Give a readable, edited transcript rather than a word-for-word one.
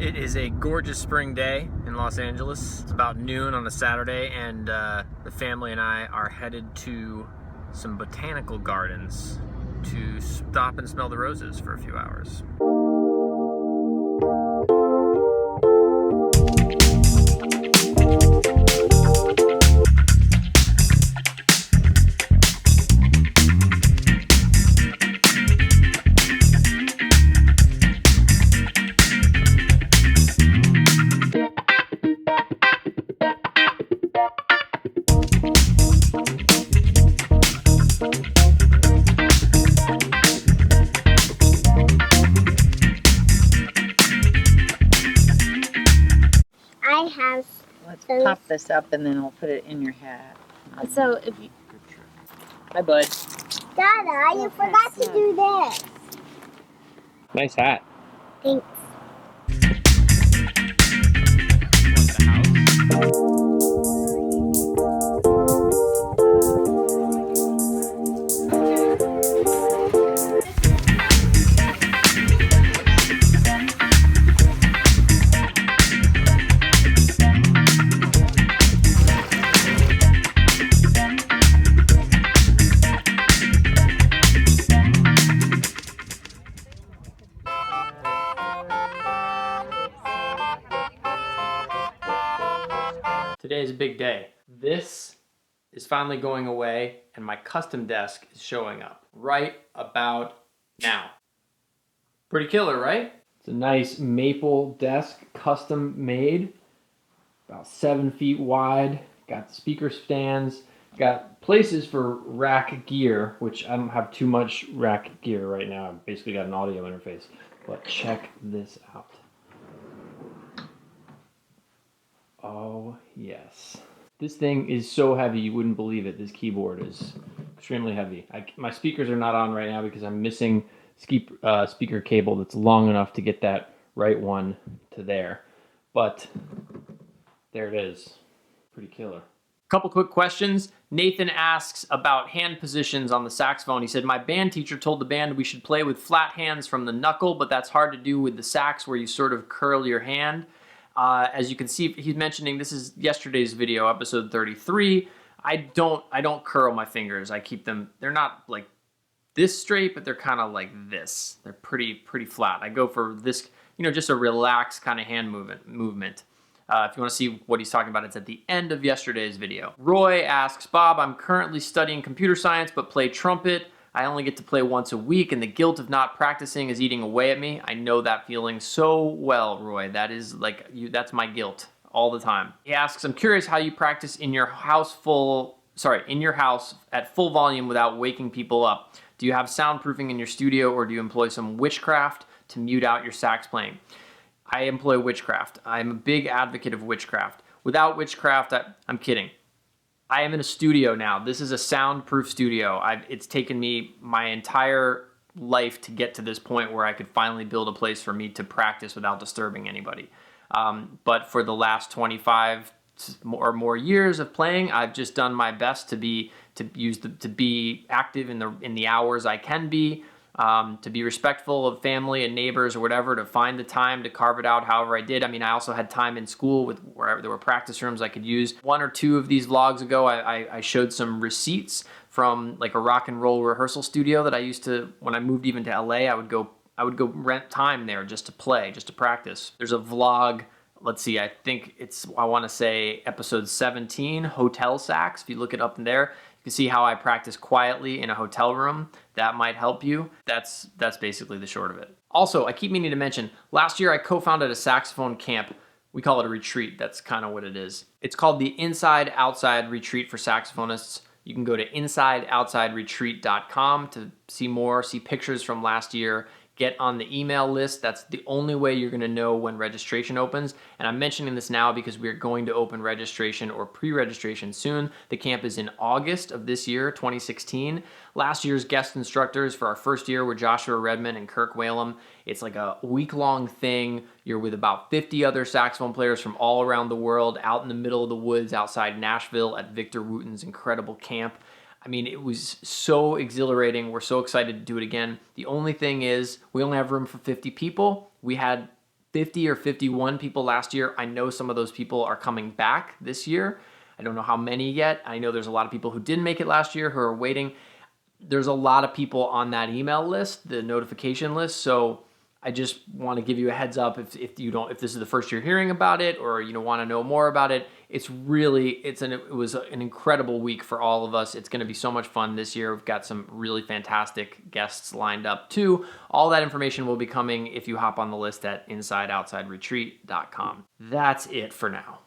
It is a gorgeous spring day in Los Angeles. It's about noon on a Saturday, and the family and I are headed to some botanical gardens to stop and smell the roses for a few hours. Let's pop this up and then I'll put it in your hat. So if you... Hi, bud. Dada, you forgot to do this. Nice hat. Thanks. Today is a big day. This is finally going away and my custom desk is showing up right about now. Pretty killer, right? It's a nice maple desk, custom made, about 7 feet wide. Got the speaker stands, got places for rack gear, which I don't have too much rack gear right now. I've basically got an audio interface, but check this out. Oh, yes. This thing is so heavy, you wouldn't believe it. This keyboard is extremely heavy. My speakers are not on right now because I'm missing speaker cable that's long enough to get that right one to there. But there it is. Pretty killer. Couple quick questions. Nathan asks about hand positions on the saxophone. He said, my band teacher told the band we should play with flat hands from the knuckle, but that's hard to do with the sax where you sort of curl your hand. As you can see, he's mentioning this is yesterday's video, episode 33. I don't curl my fingers. I keep them, they're not like this straight, but they're kind of like this. They're pretty flat. I go for this, just a relaxed kind of hand movement. If you want to see what he's talking about, it's at the end of yesterday's video. Roy asks, Bob, I'm currently studying computer science, but play trumpet. I only get to play once a week, and the guilt of not practicing is eating away at me. I know that feeling so well, Roy. That is like that's my guilt all the time. He asks, I'm curious how you practice in your house at full volume without waking people up. Do you have soundproofing in your studio, or do you employ some witchcraft to mute out your sax playing? I employ witchcraft. I'm a big advocate of witchcraft. Without witchcraft, I'm kidding. I am in a studio now. This is a soundproof studio. It's taken me my entire life to get to this point where I could finally build a place for me to practice without disturbing anybody. But for the last 25 or more years of playing, I've just done my best to be active in the hours I can be. To be respectful of family and neighbors or whatever, to find the time to carve it out however I did. I mean, I also had time in school where there were practice rooms I could use. 1 or 2 of these vlogs ago, I showed some receipts from like a rock and roll rehearsal studio that I used to, when I moved even to LA, I would go rent time there just to play, just to practice. There's a vlog, let's see, I think I want to say episode 17, Hotel Sax. If you look it up in there, you can see how I practice quietly in a hotel room. That might help you. That's basically the short of it. Also, I keep meaning to mention, last year I co-founded a saxophone camp. We call it a retreat. That's kind of what it is. It's called the Inside Outside Retreat for Saxophonists. You can go to insideoutsideretreat.com to see more, see pictures from last year, get on the email list. That's the only way you're going to know when registration opens. And I'm mentioning this now because we're going to open registration or pre-registration soon. The camp is in August of this year, 2016. Last year's guest instructors for our first year were Joshua Redman and Kirk Whalum. It's like a week-long thing. You're with about 50 other saxophone players from all around the world out in the middle of the woods outside Nashville at Victor Wooten's incredible camp. I mean, it was so exhilarating. We're so excited to do it again. The only thing is we only have room for 50 people. We had 50 or 51 people last year. I know some of those people are coming back this year. I don't know how many yet. I know there's a lot of people who didn't make it last year who are waiting. There's a lot of people on that email list, the notification list. So I just want to give you a heads up if this is the first you're hearing about it, or want to know more about it. It was an incredible week for all of us. It's going to be so much fun this year. We've got some really fantastic guests lined up too. All that information will be coming if you hop on the list at InsideOutsideRetreat.com. That's it for now.